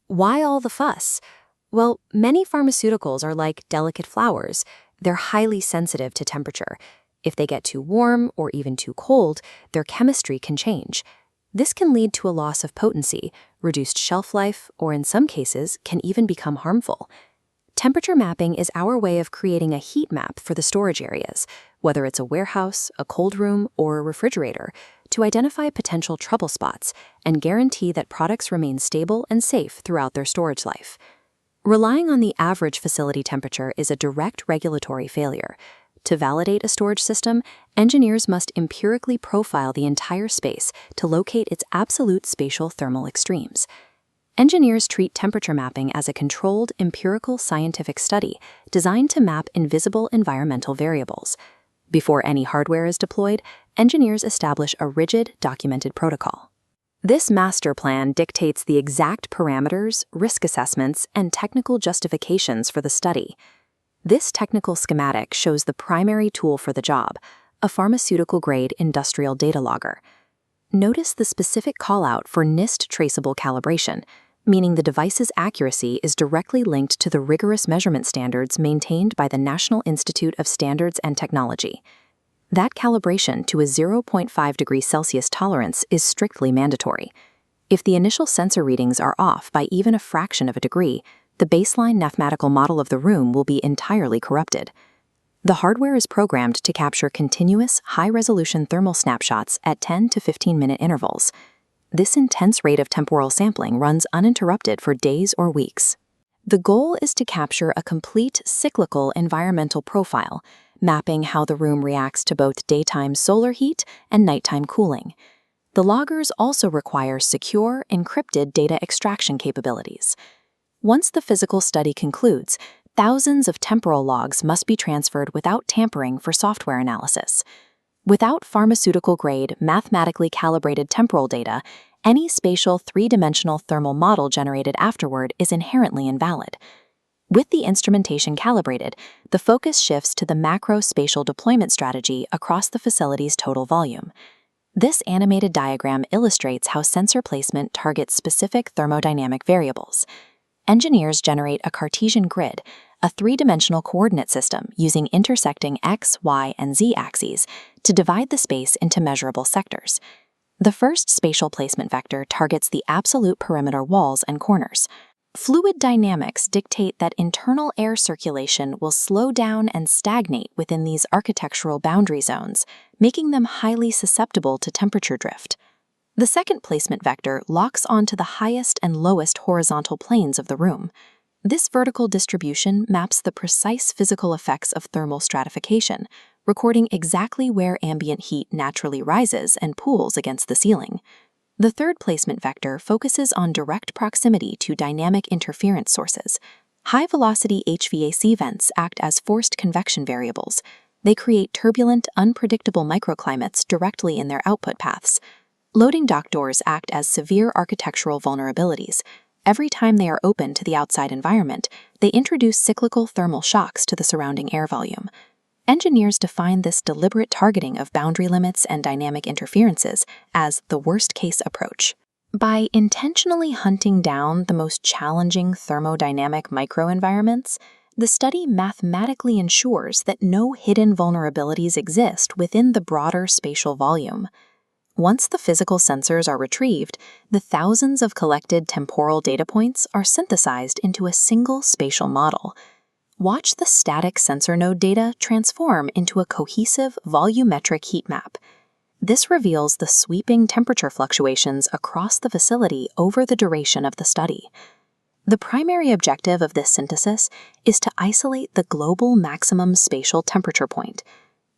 Why all the fuss? Well, many pharmaceuticals are like delicate flowers. They're highly sensitive to temperature. If they get too warm or even too cold, their chemistry can change. This can lead to a loss of potency, reduced shelf life, or in some cases, can even become harmful. Temperature mapping is our way of creating a heat map for the storage areas, whether it's a warehouse, a cold room, or a refrigerator, to identify potential trouble spots and guarantee that products remain stable and safe throughout their storage life. Relying on the average facility temperature is a direct regulatory failure. To validate a storage system, engineers must empirically profile the entire space to locate its absolute spatial thermal extremes. Engineers treat temperature mapping as a controlled, empirical scientific study designed to map invisible environmental variables. Before any hardware is deployed, engineers establish a rigid, documented protocol. This master plan dictates the exact parameters, risk assessments, and technical justifications for the study. This technical schematic shows the primary tool for the job, a pharmaceutical-grade industrial data logger. Notice the specific callout for NIST traceable calibration, meaning the device's accuracy is directly linked to the rigorous measurement standards maintained by the National Institute of Standards and Technology. That calibration to a 0.5 degrees Celsius tolerance is strictly mandatory. If the initial sensor readings are off by even a fraction of a degree, the baseline mathematical model of the room will be entirely corrupted. The hardware is programmed to capture continuous, high-resolution thermal snapshots at 10 to 15-minute intervals. This intense rate of temporal sampling runs uninterrupted for days or weeks. The goal is to capture a complete cyclical environmental profile, mapping how the room reacts to both daytime solar heat and nighttime cooling. The loggers also require secure, encrypted data extraction capabilities. Once the physical study concludes, thousands of temporal logs must be transferred without tampering for software analysis. Without pharmaceutical-grade, mathematically calibrated temporal data, any spatial three-dimensional thermal model generated afterward is inherently invalid. With the instrumentation calibrated, the focus shifts to the macro-spatial deployment strategy across the facility's total volume. This animated diagram illustrates how sensor placement targets specific thermodynamic variables. Engineers generate a Cartesian grid, a three-dimensional coordinate system using intersecting x, y, and z axes to divide the space into measurable sectors. The first spatial placement vector targets the absolute perimeter walls and corners. Fluid dynamics dictate that internal air circulation will slow down and stagnate within these architectural boundary zones, making them highly susceptible to temperature drift. The second placement vector locks onto the highest and lowest horizontal planes of the room. This vertical distribution maps the precise physical effects of thermal stratification, recording exactly where ambient heat naturally rises and pools against the ceiling. The third placement vector focuses on direct proximity to dynamic interference sources. High-velocity HVAC vents act as forced convection variables. They create turbulent, unpredictable microclimates directly in their output paths. Loading dock doors act as severe architectural vulnerabilities. Every time they are open to the outside environment, they introduce cyclical thermal shocks to the surrounding air volume. Engineers define this deliberate targeting of boundary limits and dynamic interferences as the worst-case approach. By intentionally hunting down the most challenging thermodynamic microenvironments, the study mathematically ensures that no hidden vulnerabilities exist within the broader spatial volume. Once the physical sensors are retrieved, the thousands of collected temporal data points are synthesized into a single spatial model. Watch the static sensor node data transform into a cohesive volumetric heat map. This reveals the sweeping temperature fluctuations across the facility over the duration of the study. The primary objective of this synthesis is to isolate the global maximum spatial temperature point.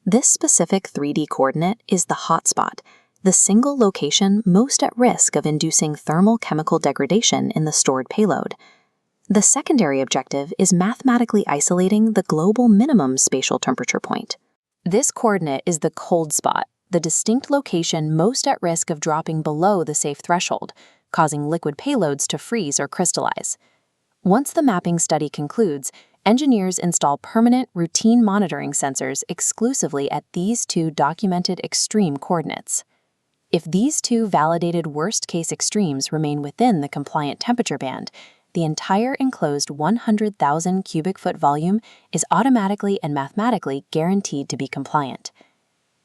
This specific 3D coordinate is the hotspot, the single location most at risk of inducing thermal chemical degradation in the stored payload. The secondary objective is mathematically isolating the global minimum spatial temperature point. This coordinate is the cold spot, the distinct location most at risk of dropping below the safe threshold, causing liquid payloads to freeze or crystallize. Once the mapping study concludes, engineers install permanent, routine monitoring sensors exclusively at these two documented extreme coordinates. If these two validated worst-case extremes remain within the compliant temperature band, the entire enclosed 100,000 cubic foot volume is automatically and mathematically guaranteed to be compliant.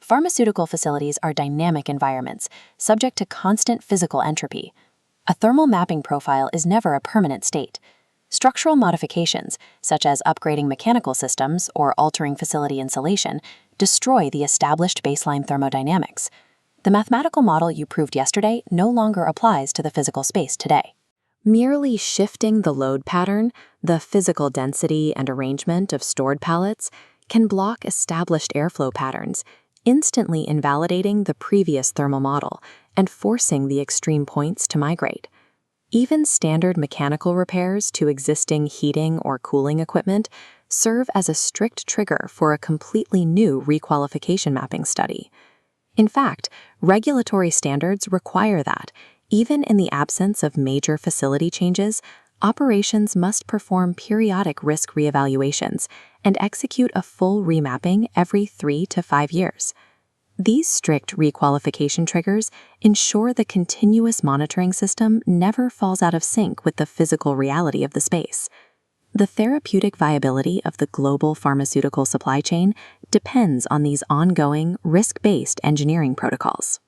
Pharmaceutical facilities are dynamic environments, subject to constant physical entropy. A thermal mapping profile is never a permanent state. Structural modifications, such as upgrading mechanical systems or altering facility insulation, destroy the established baseline thermodynamics. The mathematical model you proved yesterday no longer applies to the physical space today. Merely shifting the load pattern, the physical density and arrangement of stored pallets, can block established airflow patterns, instantly invalidating the previous thermal model and forcing the extreme points to migrate. Even standard mechanical repairs to existing heating or cooling equipment serve as a strict trigger for a completely new requalification mapping study. In fact, regulatory standards require that, even in the absence of major facility changes, operations must perform periodic risk reevaluations and execute a full remapping every 3 to 5 years. These strict requalification triggers ensure the continuous monitoring system never falls out of sync with the physical reality of the space. The therapeutic viability of the global pharmaceutical supply chain depends on these ongoing, risk-based engineering protocols.